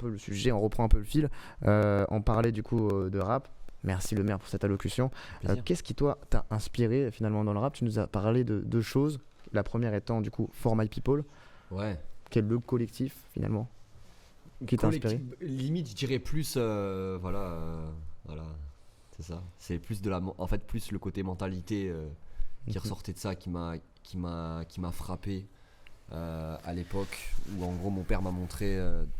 peu le sujet, on reprend un peu le fil. On parlait du coup de rap. Merci le maire pour cette allocution. Qu'est-ce qui toi t'a inspiré finalement dans le rap? Tu nous as parlé de deux choses. La première étant du coup For My People. Ouais. Qui est le collectif finalement qui t'a inspiré. Limite, je dirais plus, voilà, c'est ça. C'est plus en fait plus le côté mentalité qui ressortait de ça, qui m'a frappé à l'époque où en gros mon père m'a montré.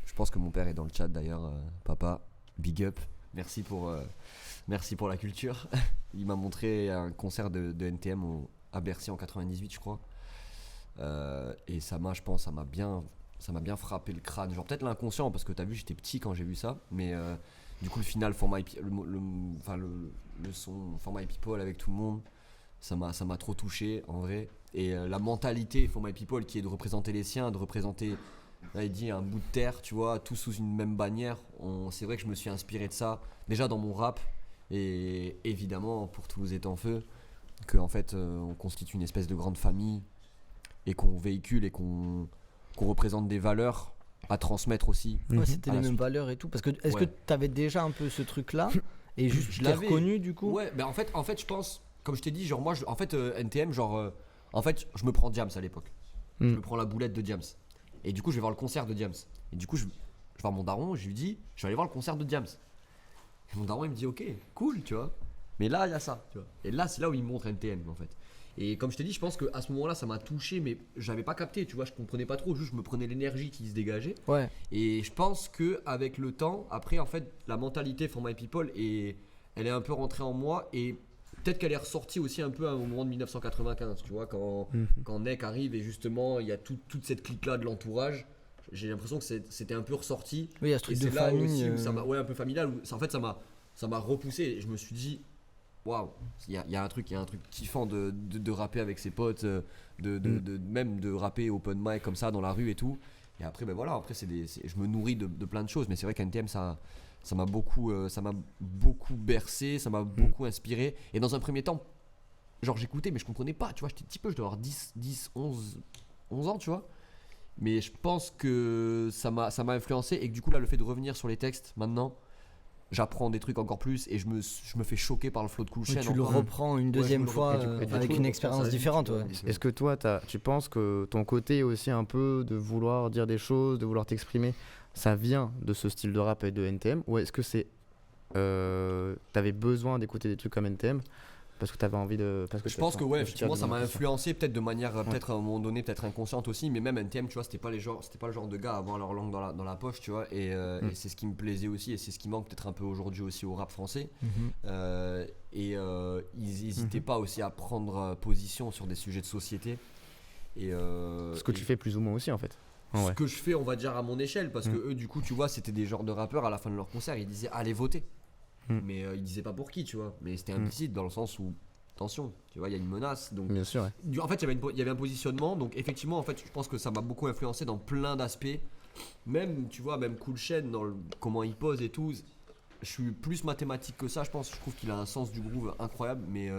Je pense que mon père est dans le chat d'ailleurs, papa, big up. Merci pour la culture. Il m'a montré un concert de NTM à Bercy en 98, je crois. Et ça m'a bien frappé le crâne. Genre peut-être l'inconscient, parce que t'as vu, j'étais petit quand j'ai vu ça. Mais du coup, le final, le son For My People avec tout le monde, ça m'a trop touché en vrai. Et la mentalité For My People qui est de représenter les siens, de représenter, là il dit, un bout de terre, tu vois, tous sous une même bannière. C'est vrai que je me suis inspiré de ça, déjà dans mon rap, et évidemment pour Toulouse est en feu, qu'en fait on constitue une espèce de grande famille, et qu'on véhicule et qu'on représente des valeurs à transmettre aussi. Ouais, c'était les mêmes valeurs et tout. Parce que est-ce que t'avais déjà un peu ce truc-là et juste je l'ai reconnu du coup? Ouais, en fait je pense, comme je t'ai dit, genre moi, NTM, en fait, je me prends Diams à l'époque. Je me prends la boulette de Diams. Et du coup, je vais voir le concert de Diams. Et du coup, je vais voir mon daron, je lui dis, je vais aller voir le concert de Diams. Et mon daron, il me dit, ok, cool, tu vois. Mais là, il y a ça, tu vois. Et là, c'est là où il me montre NTM, en fait. Et comme je t'ai dit, je pense qu'à ce moment-là, ça m'a touché, mais j'avais pas capté, tu vois, je comprenais pas trop, juste je me prenais l'énergie qui se dégageait. Ouais. Et je pense qu'avec le temps, après, en fait, la mentalité For My People, elle est un peu rentrée en moi, et peut-être qu'elle est ressortie aussi un peu à un moment de 1995, tu vois, quand Nek arrive et justement, il y a toute cette clique-là de l'entourage. J'ai l'impression que c'était un peu ressorti. Oui, il y a ce truc de là famille. aussi où un peu familial, où en fait, ça m'a repoussé, et je me suis dit, waouh, il y a un truc kiffant de rapper avec ses potes, même de rapper open mic comme ça dans la rue et tout. Et après, ben voilà, après je me nourris de plein de choses, mais c'est vrai qu'NTM ça m'a beaucoup bercé, ça m'a beaucoup inspiré. Et dans un premier temps, genre j'écoutais, mais je comprenais pas, tu vois, j'étais petit peu, je dois avoir 11 ans, tu vois. Mais je pense que ça m'a influencé, et que du coup là, le fait de revenir sur les textes maintenant, j'apprends des trucs encore plus, et je me fais choquer par le flow de Cool Chain. Tu le reprends une deuxième fois avec une expérience différente. Ouais. Est-ce que toi, tu penses que ton côté aussi un peu de vouloir dire des choses, de vouloir t'exprimer, ça vient de ce style de rap et de NTM, ou est-ce que t'avais besoin d'écouter des trucs comme NTM parce que t'avais envie de... Je pense que effectivement ça m'a influencé, peut-être de manière peut-être à un moment donné peut-être inconsciente aussi, mais même NTM, tu vois, c'était pas le genre de gars à avoir leur langue dans la poche, tu vois, et c'est ce qui me plaisait aussi, et c'est ce qui manque peut-être un peu aujourd'hui aussi au rap français. Ils n'hésitaient pas aussi à prendre position sur des sujets de société, et ce que tu fais plus ou moins aussi en fait. Ce que je fais, on va dire, à mon échelle, parce que eux, du coup, tu vois, c'était des genres de rappeurs, à la fin de leur concert, ils disaient allez voter. Mais ils disaient pas pour qui, tu vois, mais c'était implicite dans le sens où, attention, tu vois, il y a une menace, donc bien sûr, ouais. En fait il y avait un positionnement, donc effectivement, en fait, je pense que ça m'a beaucoup influencé dans plein d'aspects, même, tu vois, même Cool Chain, dans comment il pose et tout. Je suis plus mathématique que ça, je pense. Je trouve qu'il a un sens du groove incroyable, mais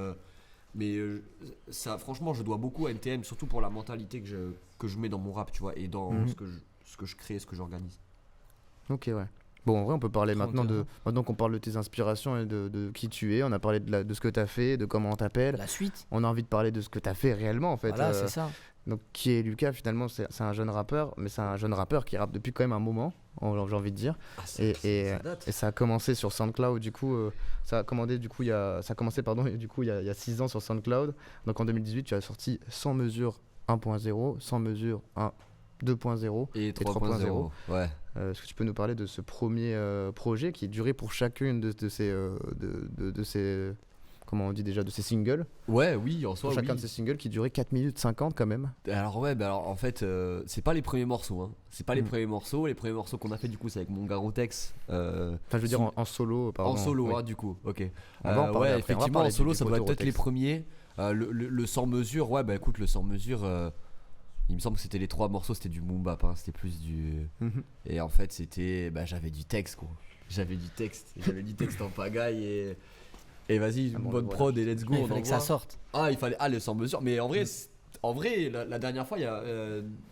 ça, franchement, je dois beaucoup à NTM, surtout pour la mentalité que je mets dans mon rap, tu vois, et dans ce que je crée, ce que j'organise. Ok, ouais. Bon, en vrai, on peut parler maintenant qu'on parle de tes inspirations et de qui tu es. On a parlé de ce que tu as fait, de comment on t'appelle. La suite. On a envie de parler de ce que tu as fait réellement, en fait. Voilà, c'est ça. Donc, qui est Lucas, finalement, c'est un jeune rappeur, mais c'est un jeune rappeur qui rappe depuis quand même un moment, j'ai envie de dire. Et ça a commencé sur SoundCloud, du coup, ça a commencé il y a 6 ans sur SoundCloud. Donc, en 2018, tu as sorti Sans mesure 1.0, Sans mesure 2.0 et 3.0. Ouais. Est-ce que tu peux nous parler de ce premier projet qui est duré pour chacune de ces comment on dit déjà, de ces singles? Oui, en soi, pour chacun de ces singles qui durait 4 minutes 50 quand même. Alors en fait, c'est pas les premiers morceaux, hein. C'est pas les premiers morceaux. Les premiers morceaux qu'on a fait, du coup, c'est avec mon Garotex. Enfin, je veux dire en solo, pardon. En solo, oui. Hein, du coup, ok. Effectivement, en solo, ça doit être les premiers. Le sans mesure, écoute, le sans mesure, il me semble que c'était les 3 morceaux, c'était du boom bap, hein, c'était plus du... Et en fait, c'était... j'avais du texte, quoi. J'avais du texte en pagaille, et vas-y, une bonne prod, et let's go. Il fallait que ça sorte. Il fallait le sans mesure, mais en vrai, En vrai, la dernière fois, il y a.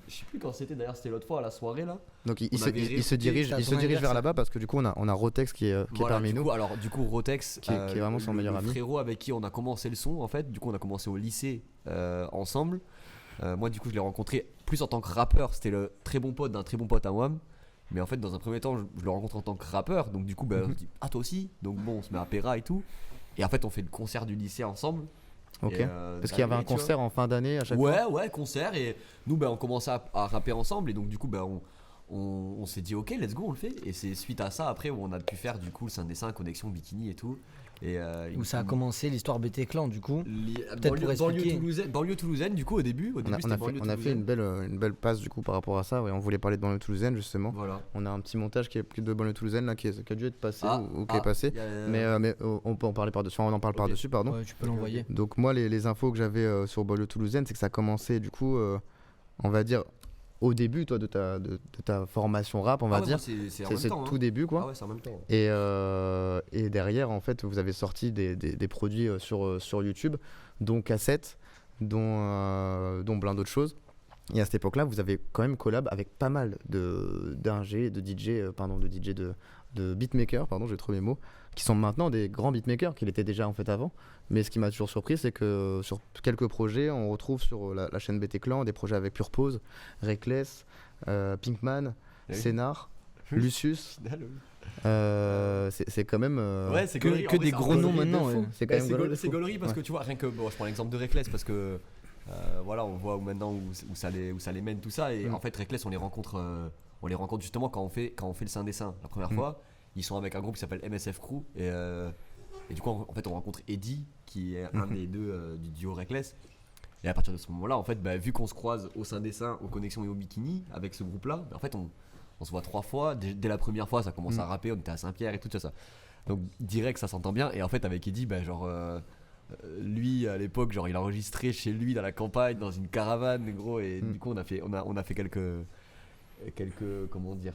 Je sais plus quand c'était d'ailleurs, c'était l'autre fois à la soirée là. Donc il se dirige vers là-bas parce que du coup on a Rotex qui est parmi nous. Alors du coup Rotex qui est vraiment son meilleur ami. Frérot avec qui on a commencé le son en fait. Du coup on a commencé au lycée ensemble. Moi du coup je l'ai rencontré plus en tant que rappeur. C'était le très bon pote d'un très bon pote à moi. Mais en fait dans un premier temps je le rencontre en tant que rappeur. Donc du coup on se dit ah toi aussi. Donc bon on se met à Péra et tout. Et en fait on fait le concert du lycée ensemble. Ok. Parce qu'il y avait un concert en fin d'année à chaque fois. Ouais, concert. Et nous, on commençait à rapper ensemble. Et donc, du coup, on s'est dit, ok, let's go, on le fait. Et c'est suite à ça, après, où on a pu faire du coup le Saint-Dessin, connexion bikini et tout. Et, où ça a commencé l'histoire BT Clan, du coup. Peut-être pour expliquer. Banlieue toulousaine, du coup, au début. On a fait une belle passe, du coup, par rapport à ça. Ouais, on voulait parler de banlieue toulousaine, justement. Voilà. On a un petit montage qui est plus de banlieue toulousaine, là, qui a dû être passé ou qui est passé. Mais on peut en parler par-dessus. On en parle par-dessus, pardon. Ouais, tu peux l'envoyer. Donc, moi, les infos que j'avais sur banlieue toulousaine, c'est que ça a commencé, du coup, on va dire. Au début, toi, de ta formation rap, on va dire. C'est tout début, quoi. Ah ouais, c'est en même temps. Et derrière, en fait, vous avez sorti des produits sur YouTube, dont Cassette, dont plein d'autres choses. Et à cette époque-là, vous avez quand même collab avec pas mal d'ingé, de beatmakers, pardon, j'ai trop mes mots, qui sont maintenant des grands beatmakers, qu'ils étaient déjà en fait avant. Mais ce qui m'a toujours surpris, c'est que sur quelques projets, on retrouve sur la chaîne BT Clan des projets avec Purpose, Reckless, Pinkman, Sénar, Lucius. C'est quand même c'est que des gros noms maintenant. C'est quand même c'est gaulerie parce que tu vois, rien que je prends l'exemple de Reckless parce que voilà, on voit maintenant où ça les mène tout ça. Et en fait, Reckless, on les rencontre justement quand on fait le Saint-Dessin la première fois. Ils sont avec un groupe qui s'appelle MSF Crew et du coup en fait on rencontre Eddie qui est un des deux du duo Reckless. Et à partir de ce moment-là, en fait, vu qu'on se croise au Saint-Dessin, aux Connexions et au Bikini avec ce groupe-là, en fait on se voit 3 fois. Dès la première fois, ça commence à rapper, on était à Saint-Pierre et tout ça. Donc direct, ça s'entend bien. Et en fait, avec Eddie, lui à l'époque, genre il a enregistré chez lui dans la campagne, dans une caravane, gros. Et du coup, on a fait quelques comment dire.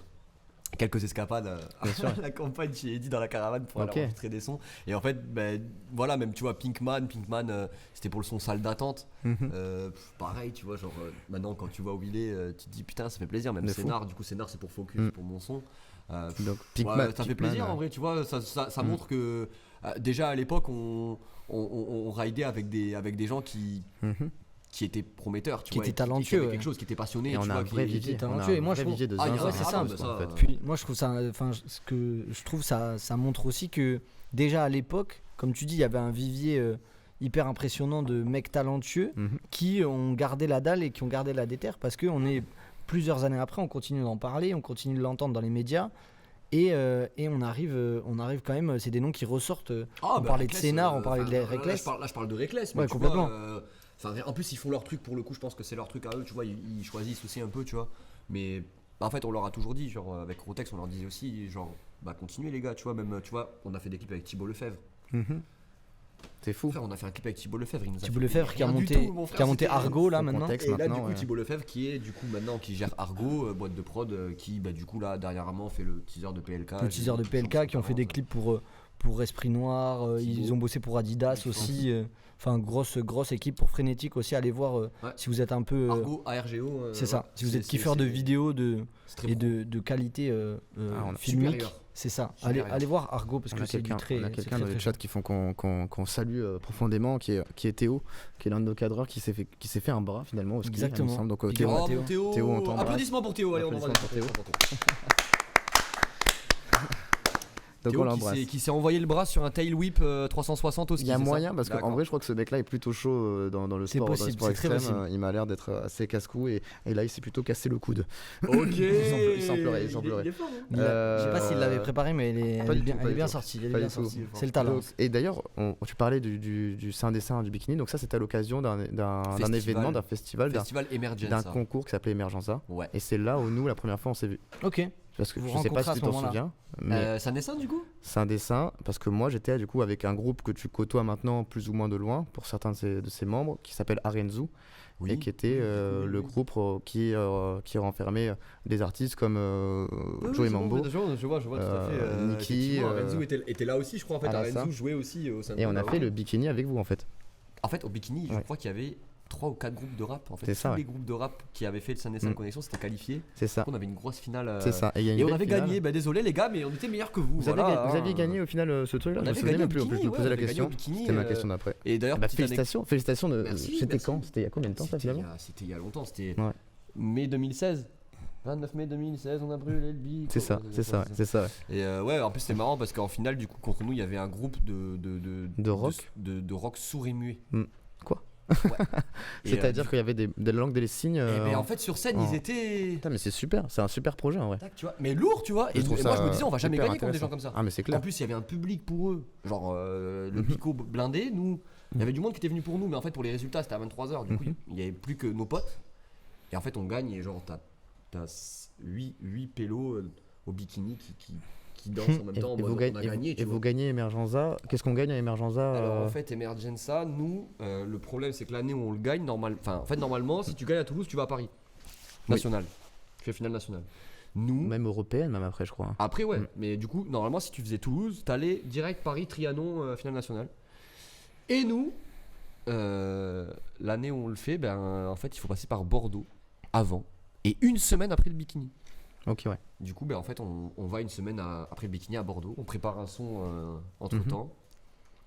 Quelques escapades à la campagne chez Eddie dans la caravane pour aller enregistrer des sons. Et en fait, voilà, même tu vois, Pinkman, c'était pour le son salle d'attente. Pareil, tu vois, genre maintenant quand tu vois où il est, tu te dis putain, ça fait plaisir. Même Sénar, du coup, Sénar c'est pour Focus, pour mon son. Donc, Pinkman, ça fait plaisir en vrai, tu vois, ça montre que déjà à l'époque, on raidait avec des gens qui étaient prometteurs, tu vois, étaient talentueux, qui avaient quelque chose, qui étaient passionnés, et on a un vrai vivier talentueux. Et moi je trouve c'est ça. Puis moi je trouve ça, enfin ce que je trouve ça montre aussi que déjà à l'époque, comme tu dis, il y avait un vivier hyper impressionnant de mecs talentueux qui ont gardé la dalle et qui ont gardé la déterre, parce que on est plusieurs années après, on continue d'en parler, on continue de l'entendre dans les médias. Et on arrive quand même, c'est des noms qui ressortent. On parlait de Sénar, on parlait de Reckless. Là je parle de Reckless, mais ouais, complètement. En plus ils font leur truc pour le coup, je pense que c'est leur truc à eux, tu vois, ils choisissent aussi un peu, tu vois. Mais en fait on leur a toujours dit, genre avec Rotex on leur disait aussi, genre continuez les gars, tu vois, même tu vois, on a fait des clips avec Thibaut Lefebvre. C'est fou. Frère, on a fait un clip avec Thibaut Lefebvre, Thibaut Lefebvre qui a monté Argo là maintenant. Et là du coup Thibaut Lefebvre qui gère Argo, boîte de prod, qui du coup là dernièrement fait le teaser de PLK. Qui ont fait des clips pour Esprit Noir, ils ont bossé pour Adidas aussi. Enfin, grosse équipe pour Frénétique aussi. Allez voir si vous êtes un peu. Argo, ARGO. C'est ça. Si vous êtes kiffeur de vidéos et de qualité filmique, c'est ça. Allez voir Argo parce que c'est du très. On a quelqu'un dans le chat qui font qu'on salue profondément, qui est Théo, qui est l'un de nos cadreurs qui s'est fait un bras finalement au ski. Exactement. Donc Théo, on t'embrasse. Applaudissements pour Théo. Allez, on envoie pour Théo. Théo qui s'est envoyé le bras sur un tail whip 360 au ski. Il y a moyen parce qu'en vrai je crois que ce mec là est plutôt chaud dans le sport, possible, dans le sport extrême. Il m'a l'air d'être assez casse-cou et là il s'est plutôt cassé le coude. Ok. il s'en pleurait. Je sais pas s'il l'avait préparé mais il est bien sorti. C'est le talent. Et d'ailleurs tu parlais du Saint-Dessin du bikini, donc ça c'était à l'occasion d'un événement, d'un festival d'un concours qui s'appelait Emergenza. Et c'est là où nous la première fois on s'est vu. Ok. Parce que je sais pas si tu t'en souviens. C'est un dessin du coup ? C'est un dessin parce que moi j'étais du coup avec un groupe que tu côtoies maintenant plus ou moins de loin pour certains de ses membres qui s'appelle Arenzu et qui était le groupe qui renfermait des artistes comme Joey Mambo. Je vois tout à fait. Niki. Arenzu était là aussi, je crois en fait. Arenzu jouait aussi au sein de. Et on a fait le bikini avec vous en fait. En fait au bikini, je crois qu'il y avait 3 ou 4 groupes de rap en fait. C'est ça, les groupes de rap qui avaient fait le Sunday Sun Connection c'était qualifié. C'est ça. On avait une grosse finale. C'est ça. Et on avait gagné. Bah désolé les gars, mais on était meilleurs que vous. Vous aviez gagné au final ce truc là. Je me souviens même plus. En plus, je me posais la question. C'était ma question d'après. Et d'ailleurs, félicitations. C'était quand? C'était il y a combien de temps ça finalement? C'était il y a longtemps. C'était mai 2016. 29 mai 2016, on a brûlé le beat. C'est ça. Et en plus c'était marrant parce qu'en finale, du coup, contre nous, il y avait un groupe de rock, de rock sourd et muet. Quoi? C'est-à-dire qu'il y avait des langues des signes. Mais en fait, sur scène, ils étaient. Putain, mais c'est super, c'est un super projet en vrai. Tu vois, mais lourd, tu vois. Et moi, je me disais, on va jamais gagner contre des gens comme ça. Ah, mais c'est clair. En plus, il y avait un public pour eux. Genre, le Bico blindé, nous. Il y avait du monde qui était venu pour nous, mais en fait, pour les résultats, c'était à 23h. Du coup, il n'y avait plus que nos potes. Et en fait, on gagne et genre, t'as 8 pélos au bikini qui dansent en même temps. Et vous gagnez Emergenza. Qu'est-ce qu'on gagne à Emergenza? Alors en fait, Emergenza, nous, le problème c'est que l'année où on le gagne, normalement, si tu gagnes à Toulouse, tu vas à Paris. National. Tu fais finale nationale. Nous. Même européenne, même après, je crois. Après, ouais. Mais du coup, normalement, si tu faisais Toulouse, t'allais direct Paris, Trianon, finale nationale. Et nous, l'année où on le fait, en fait, il faut passer par Bordeaux avant. Et une semaine après le bikini. Ok, ouais. Du coup, en fait, on va une semaine après le bikini à Bordeaux. On prépare un son entre temps.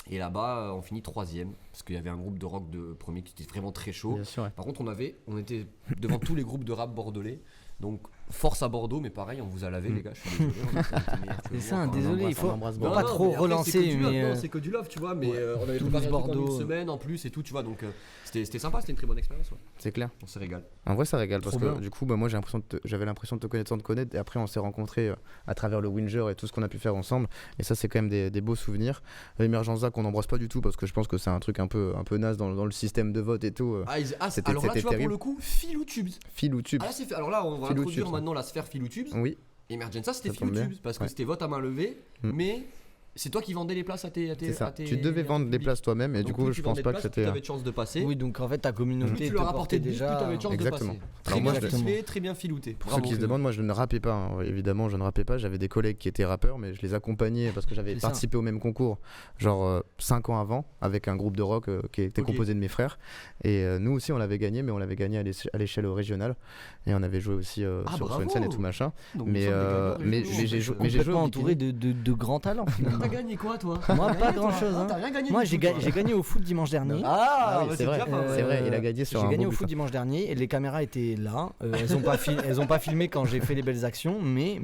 Et là-bas, on finit 3ème. Parce qu'il y avait un groupe de rock de premier qui était vraiment très chaud. Bien sûr, ouais. Par contre, on était devant tous les groupes de rap bordelais. Donc, force à Bordeaux, mais pareil, on vous a lavé, les gars. Je suis désolé. C'est ça, désolé, il faut pas pas trop relancer. C'est que du love, tu vois. Mais on avait préparé Bordeaux une semaine en plus et tout, tu vois. Donc, c'était sympa, c'était une très bonne expérience. Ouais. C'est clair. On se régale. En vrai, ça régale parce que du coup, moi, j'avais l'impression de te connaître sans te connaître. Et après, on s'est rencontrés à travers le Winger et tout ce qu'on a pu faire ensemble. Et ça, c'est quand même des beaux souvenirs. Emergenza, qu'on n'embrasse pas du tout parce que je pense que c'est un truc un peu naze dans le système de vote et tout. Alors là, tu vois, pour le coup, Philoutubes. Alors là, on va introduire maintenant la sphère Philoutubes. Oui. Emergenza, c'était Philoutubes parce que c'était vote à main levée, mais c'est toi qui vendais les places à tes. Tu devais vendre des places toi-même et du coup, je pense pas que c'était. Tu avais de chance de passer. Oui, donc en fait, ta communauté. Plus tu leur apportais déjà. Tu avais de chance de passer. Très bien ficelé, très bien filouté. Pour ceux qui se demandent, moi je ne rappais pas. Évidemment, je ne rappais pas. J'avais des collègues qui étaient rappeurs, mais je les accompagnais parce que j'avais participé au même concours, genre 5 ans avant, avec un groupe de rock qui était composé de mes frères. Et nous aussi, on l'avait gagné, mais on l'avait gagné à l'échelle régionale. Et on avait joué aussi sur une scène et tout machin. Mais j'ai joué entouré de grands talents. T'as gagné quoi, toi? Moi, pas grand chose. Moi, j'ai gagné au foot dimanche dernier. C'est vrai, il a gagné sur un. J'ai gagné au foot dimanche dernier et les caméras étaient là. Elles ont pas filmé quand j'ai fait les belles actions, mais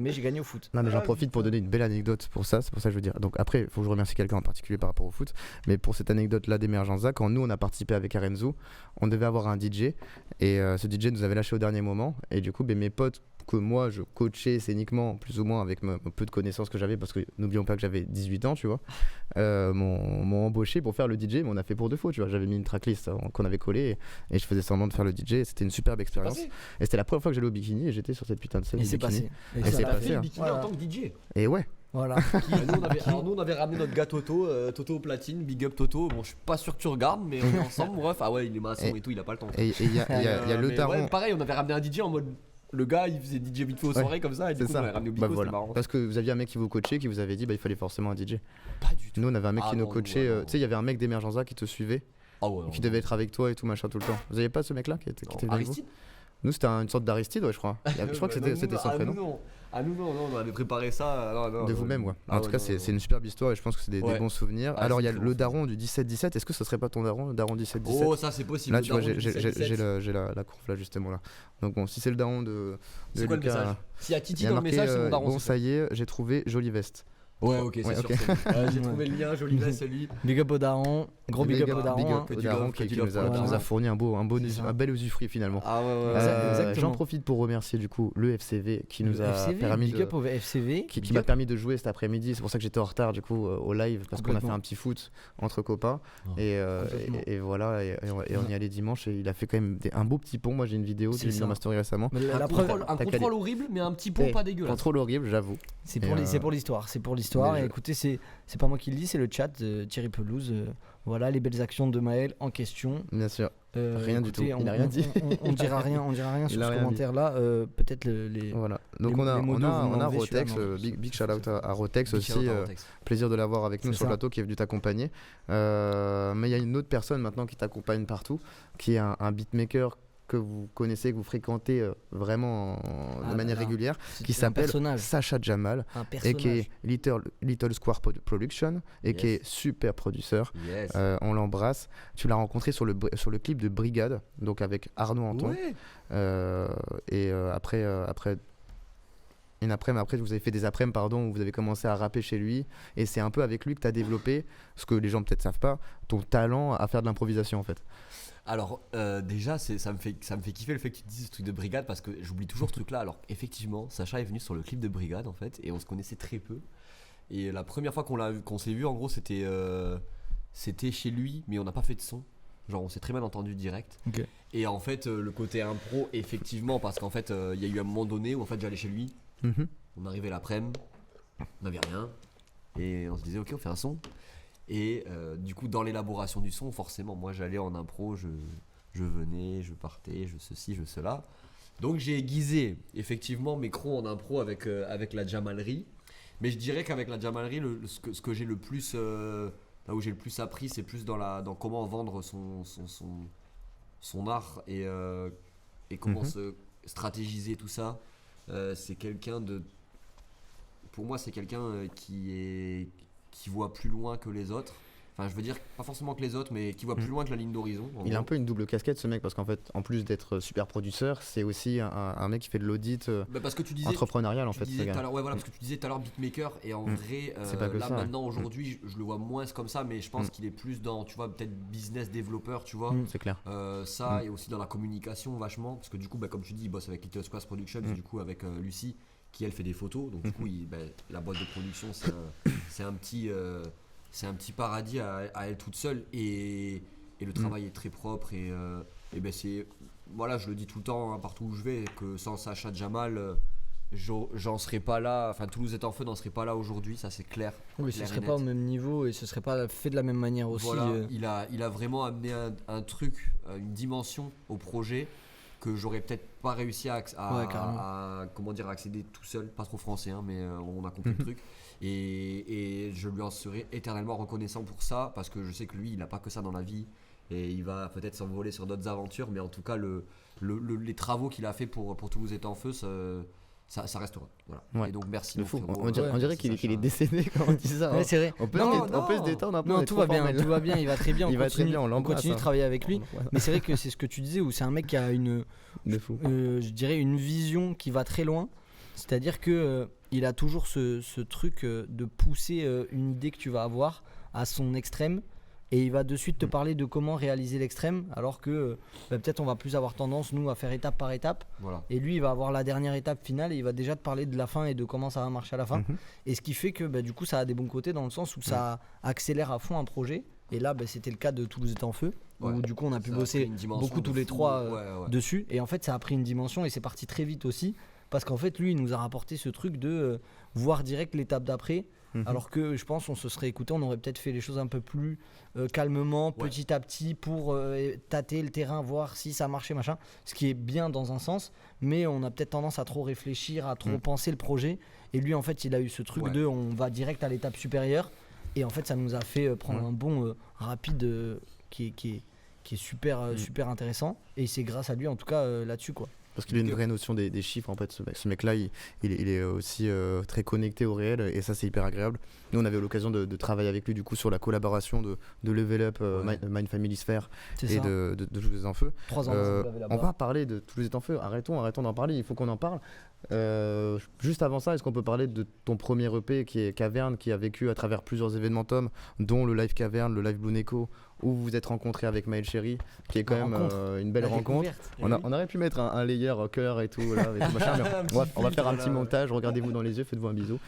j'ai gagné au foot. Non, mais j'en profite pour donner une belle anecdote pour ça. C'est pour ça que je veux dire. Donc après, il faut que je remercie quelqu'un en particulier par rapport au foot. Mais pour cette anecdote-là d'Emergenza, quand nous on a participé avec Arenzo, on devait avoir un DJ et ce DJ nous avait lâché au dernier moment. Et du coup, mes potes que moi je coachais scéniquement plus ou moins avec un peu de connaissances que j'avais parce que n'oublions pas que j'avais 18 ans, tu vois, m'ont embauché pour faire le DJ, mais on a fait pour de faux, tu vois. J'avais mis une tracklist qu'on avait collée et je faisais semblant de faire le DJ et c'était une superbe expérience. Et c'était la première fois que j'allais au bikini et j'étais sur cette putain de scène. Et c'est passé. Et c'est passé le bikini en tant que DJ. Et ouais. Voilà. Nous on avait ramené notre gars Toto au platine, big up Toto. Bon, je suis pas sûr que tu regardes, mais on est ensemble, bref. Ah ouais, il est maçon et tout, il a pas le temps. Et il y a le daron. Ouais, pareil, on avait ramené un DJ en mode. Le gars il faisait DJ vite fait aux soirées comme ça et du coup on l'a ramené au bico, c'était marrant. Parce que vous aviez un mec qui vous coachait qui vous avait dit il fallait forcément un DJ. Pas du tout. Nous on avait un mec qui nous coachait, tu sais il y avait un mec d'Emergenza qui te suivait, qui devait être avec toi et tout machin tout le temps. Vous avez pas ce mec là qui était venu avec vous? Nous c'était une sorte d'Aristide, ouais, je crois. Je crois que c'était son prénom. Non, on avait préparé ça. De vous-même, ouais. En tout cas, c'est une superbe histoire et je pense que c'est des bons souvenirs. Alors, il y a le daron du 17-17. Est-ce que ce serait pas ton daron, le daron 17-17? Oh, ça c'est possible. Là, tu vois, j'ai la courbe là, justement là. Donc, bon, si c'est le daron de c'est quoi le message? S'il y a Titi dans le message, c'est mon daron. Bon, ça y est, j'ai trouvé Jolie Veste. Ouais, ok, c'est sûr. J'ai trouvé le lien, joli veste, celui. Big up au daron, gros big up au daron. Qui nous a fourni un bel usufruit finalement. Ah ouais. J'en profite pour remercier du coup le FCV qui nous a permis big up au FCV qui m'a permis de jouer cet après-midi. C'est pour ça que j'étais en retard du coup au live parce qu'on a fait un petit foot entre copains et voilà et on y allait dimanche et il a fait quand même un beau petit pont. Moi j'ai une vidéo que j'ai mis dans ma story récemment. Un contrôle horrible mais un petit pont pas dégueulasse. Contrôle horrible, j'avoue. C'est pour l'histoire. Et écoutez, c'est pas moi qui le dis, c'est le chat de Thierry Pelouse. Voilà les belles actions de Maël en question. Bien sûr. Rien du tout, il n'a rien dit. On dira rien sur ce commentaire-là. Peut-être les. Voilà. Donc on a Rotex, big shout out à Rotex aussi. Plaisir de l'avoir avec nous sur le plateau, qui est venu t'accompagner. Mais il y a une autre personne maintenant qui t'accompagne partout, qui est un beatmaker que vous connaissez, que vous fréquentez vraiment de manière régulière, qui s'appelle Sacha Jamal, et qui est Little Square Production, et qui est super producteur. On l'embrasse. Tu l'as rencontré sur le clip de Brigade, donc avec Arnaud Anton. Et après vous avez fait des après-midi, où vous avez commencé à rapper chez lui, et c'est un peu avec lui que tu as développé, ce que les gens peut-être savent pas, ton talent à faire de l'improvisation en fait. Alors déjà ça me fait kiffer le fait que tu dises ce truc de Brigade, parce que j'oublie toujours ce truc là. Alors effectivement, Sacha est venu sur le clip de Brigade en fait, et on se connaissait très peu, et la première fois qu'on s'est vu en gros c'était chez lui, mais on n'a pas fait de son, genre on s'est très mal entendu direct. Et en fait le côté impro, effectivement, parce qu'en fait il y a eu un moment donné où en fait j'allais chez lui, on arrivait l'après-midi, on n'avait rien, et on se disait ok, on fait un son. Et du coup dans l'élaboration du son, forcément moi j'allais en impro, je venais, je partais, je ceci, je cela. Donc j'ai aiguisé effectivement mes crocs en impro avec la jamalerie. Mais je dirais qu'avec la jamalerie, ce que j'ai le plus là où j'ai le plus appris, c'est plus dans comment vendre son art, et comment se stratégiser tout ça. C'est quelqu'un pour moi c'est quelqu'un qui voit plus loin que les autres. Enfin, je veux dire, pas forcément que les autres, mais qui voit plus loin que la ligne d'horizon. Il a un peu une double casquette, ce mec, parce qu'en fait, en plus d'être super producteur, c'est aussi un mec qui fait de l'audit entrepreneurial, en fait. Parce que tu disais tout à l'heure beatmaker, et en vrai, là maintenant, aujourd'hui, je le vois moins comme ça, mais je pense qu'il est plus dans, tu vois, peut-être business développeur, tu vois. C'est clair. Et aussi dans la communication, vachement, parce que du coup, comme tu dis, il bosse avec Little Square Productions, du coup, avec Lucie, qui elle fait des photos. Donc, du coup, la boîte de production, c'est un petit paradis à elle toute seule, et le travail est très propre, et c'est, voilà, je le dis tout le temps, hein, partout où je vais, que sans Sacha Jamal j'en serais pas là, enfin Toulouse est en feu n'en serait pas là aujourd'hui, ça c'est clair. Oui, ce serait pas au même niveau, et ce serait pas fait de la même manière aussi. Voilà, il a vraiment amené un truc, une dimension au projet que j'aurais peut-être pas réussi à comment dire, accéder tout seul, pas trop français, hein, mais on a compris le truc. Et je lui en serai éternellement reconnaissant pour ça, parce que je sais que lui il n'a pas que ça dans la vie, et il va peut-être s'envoler sur d'autres aventures, mais en tout cas les travaux qu'il a fait pour Toulouse est en feu, ça restera. Voilà. Ouais. Et donc merci. On dirait qu'il est décédé quand on dit ça. Ouais, c'est vrai. On peut se détendre un peu. Non, tout va bien, il va très bien. On continue de travailler avec lui. Mais c'est vrai que c'est ce que tu disais, où c'est un mec qui a je dirais une vision qui va très loin. C'est-à-dire que il a toujours ce truc de pousser une idée que tu vas avoir à son extrême, et il va de suite te parler de comment réaliser l'extrême, alors que peut-être on va plus avoir tendance, nous, à faire étape par étape. Voilà. Et lui, il va avoir la dernière étape finale, et il va déjà te parler de la fin et de comment ça va marcher à la fin. Et ce qui fait que du coup, ça a des bons côtés, dans le sens où ça accélère à fond un projet. Et là, c'était le cas de Toulouse est en feu, où du coup, on a pu bosser beaucoup tous les trois dessus. Et en fait, ça a pris une dimension, et c'est parti très vite aussi. Parce qu'en fait, lui, il nous a rapporté ce truc de voir direct l'étape d'après. Alors que je pense on se serait écouté, on aurait peut-être fait les choses un peu plus calmement, petit à petit, pour tâter le terrain, voir si ça marchait, machin. Ce qui est bien dans un sens, mais on a peut-être tendance à trop réfléchir, à trop penser le projet. Et lui, en fait, il a eu ce truc de on va direct à l'étape supérieure. Et en fait, ça nous a fait prendre un bond rapide qui est super intéressant. Et c'est grâce à lui, en tout cas, là-dessus, quoi. Parce qu'il a une vraie notion des chiffres, en fait. Ce mec-là, il est aussi très connecté au réel, et ça, c'est hyper agréable. Nous, on avait l'occasion de travailler avec lui, du coup, sur la collaboration de Level Up, Mind Family Sphere, et de Toulouse est en feu. 3 ans, on va parler de Toulouse est en feu. Arrêtons d'en parler, il faut qu'on en parle. Juste avant ça, est-ce qu'on peut parler de ton premier EP qui est Caverne, qui a vécu à travers plusieurs événements, Tom, dont le Live Caverne, le Live Blue Neko, où vous vous êtes rencontrés avec Maël Chéri, qui est quand même une belle rencontre. On aurait pu mettre un layer cœur et tout, là, et tout machin, mais on va faire un petit montage. Regardez-vous dans les yeux, faites-vous un bisou.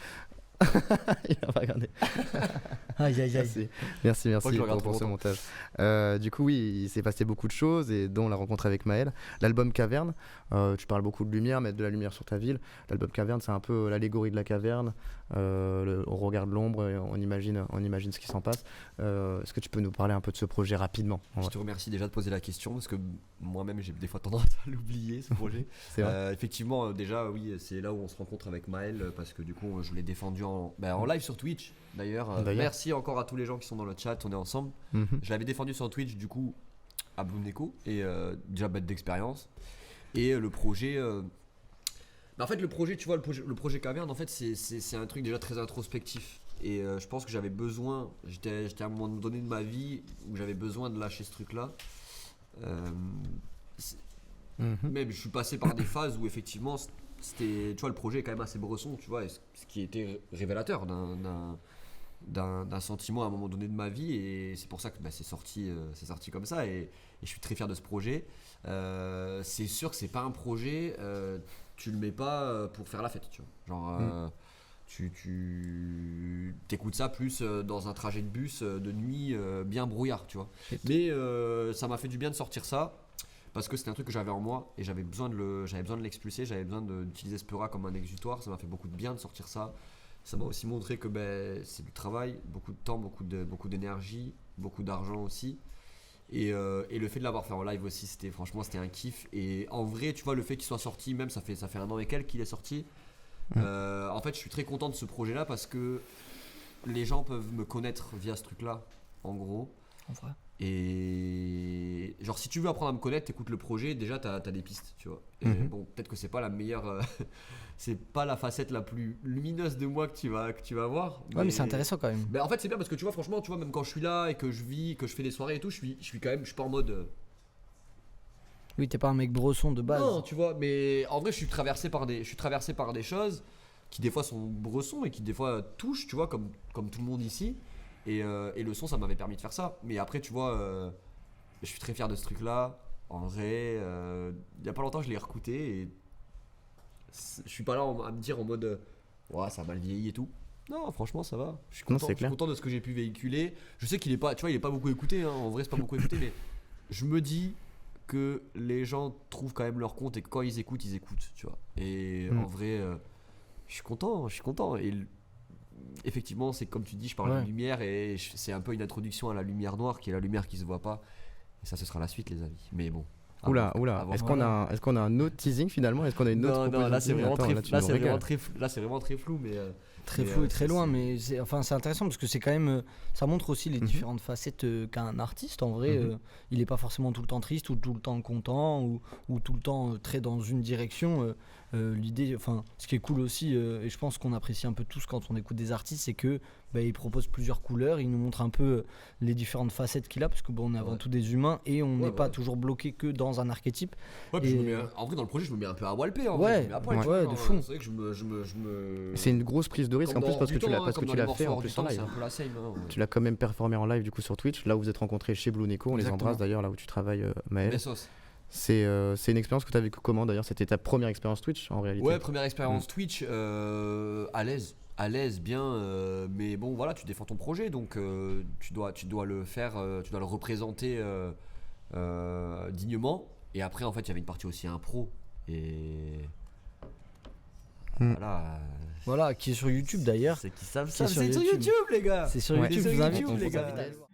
Il va pas regarder. Aïe aïe aïe. Merci pour ce montage. Du coup, oui, il s'est passé beaucoup de choses, et dont la rencontre avec Maël. L'album Caverne, tu parles beaucoup de lumière, mettre de la lumière sur ta ville. L'album Caverne, c'est un peu l'allégorie de la caverne. On regarde l'ombre et on imagine ce qui s'en passe. Est-ce que tu peux nous parler un peu de ce projet rapidement? Je te remercie déjà de poser la question, parce que moi-même j'ai des fois tendance à l'oublier, ce projet. C'est vrai. Effectivement, déjà oui, c'est là où on se rencontre avec Maël, parce que du coup je l'ai défendu en live sur Twitch d'ailleurs. Merci encore à tous les gens qui sont dans le chat, on est ensemble. Je l'avais défendu sur Twitch du coup à Blue Neko, et déjà bête d'expérience. Et le projet en fait, le projet, tu vois, le projet Caverne, en fait, c'est un truc déjà très introspectif. Et je pense que j'avais besoin, j'étais à un moment donné de ma vie où j'avais besoin de lâcher ce truc-là. Même je suis passé par des phases où effectivement, c'était, tu vois, le projet est quand même assez bresson, tu vois, ce qui était révélateur d'un sentiment à un moment donné de ma vie. Et c'est pour ça que c'est sorti comme ça. Et je suis très fier de ce projet. C'est sûr que c'est pas un projet, tu le mets pas pour faire la fête, tu vois. Genre, tu t'écoutes ça plus dans un trajet de bus de nuit bien brouillard, tu vois. Mais ça m'a fait du bien de sortir ça, parce que c'était un truc que j'avais en moi et j'avais besoin de l'expulser, j'avais besoin d'utiliser Spera comme un exutoire. Ça m'a fait beaucoup de bien de sortir ça. Ça m'a aussi montré que c'est du travail, beaucoup de temps, beaucoup d'énergie, beaucoup d'argent aussi. Et le fait de l'avoir fait en live aussi, c'était un kiff. Et en vrai, tu vois, le fait qu'il soit sorti, même ça fait 1 an et quelques qu'il est sorti. En fait, je suis très content de ce projet-là, parce que les gens peuvent me connaître via ce truc-là, en gros. En vrai. Et genre, si tu veux apprendre à me connaître, t'écoutes le projet, déjà t'as des pistes, tu vois. Et bon, peut-être que c'est pas la meilleure, c'est pas la facette la plus lumineuse de moi que tu vas voir. Ouais, mais c'est intéressant quand même. Mais en fait, c'est bien, parce que tu vois, franchement, tu vois, même quand je suis là et que je vis, que je fais des soirées et tout, je suis quand même, je suis pas en mode. Oui, t'es pas un mec bresson de base. Non, tu vois, mais en vrai, je suis traversé par des choses qui des fois sont bressons et qui des fois touchent, tu vois, comme tout le monde ici. Et le son, ça m'avait permis de faire ça. Mais après, tu vois, je suis très fier de ce truc-là. En vrai, il y a pas longtemps, je l'ai réécouté et je suis pas là à me dire en mode ouais, ça a mal vieilli et tout. Non, franchement, ça va. Je suis content de ce que j'ai pu véhiculer. Je sais qu'il est pas, tu vois, il est pas beaucoup écouté. Hein. En vrai, c'est pas beaucoup écouté, mais je me dis que les gens trouvent quand même leur compte, et que quand ils écoutent, tu vois. Et en vrai, je suis content. Et effectivement, c'est comme tu dis, je parle de lumière, et c'est un peu une introduction à la lumière noire, qui est la lumière qui se voit pas. Et ça, ce sera la suite, les amis. Mais bon. Oula. Est-ce qu'on a un autre teasing finalement? Est-ce qu'on a une autre proposition? Non, là c'est vraiment très flou, mais très flou et très loin, mais c'est intéressant, parce que c'est quand même, ça montre aussi les différentes facettes qu'a un artiste. En vrai, il est pas forcément tout le temps triste, ou tout le temps content, ou tout le temps très dans une direction. L'idée, ce qui est cool aussi, et je pense qu'on apprécie un peu tous quand on écoute des artistes, c'est que il propose plusieurs couleurs, il nous montre un peu les différentes facettes qu'il a, parce que on est avant tout des humains, et on n'est pas toujours bloqué que dans un archétype. En vrai, dans le projet, je me mets un peu à Walpé. De fond. C'est vrai que je me. C'est une grosse prise de risque en plus, parce que tu l'as fait en plus en live. C'est un peu la same. Tu l'as quand même performé en live du coup sur Twitch. Là où vous êtes rencontrés chez Blue Neko, on les embrasse d'ailleurs, là où tu travailles, Maël. C'est une expérience que tu as vécue comment d'ailleurs? C'était ta première expérience Twitch en réalité? Ouais, première expérience Twitch, à l'aise bien, mais bon voilà, tu défends ton projet, donc tu dois le faire, tu dois le représenter dignement. Et après en fait il y avait une partie aussi impro, et voilà, qui est sur YouTube d'ailleurs. C'est qui savent ça, c'est sur YouTube les gars. C'est sur YouTube, je vous invite les gars. Allez voir.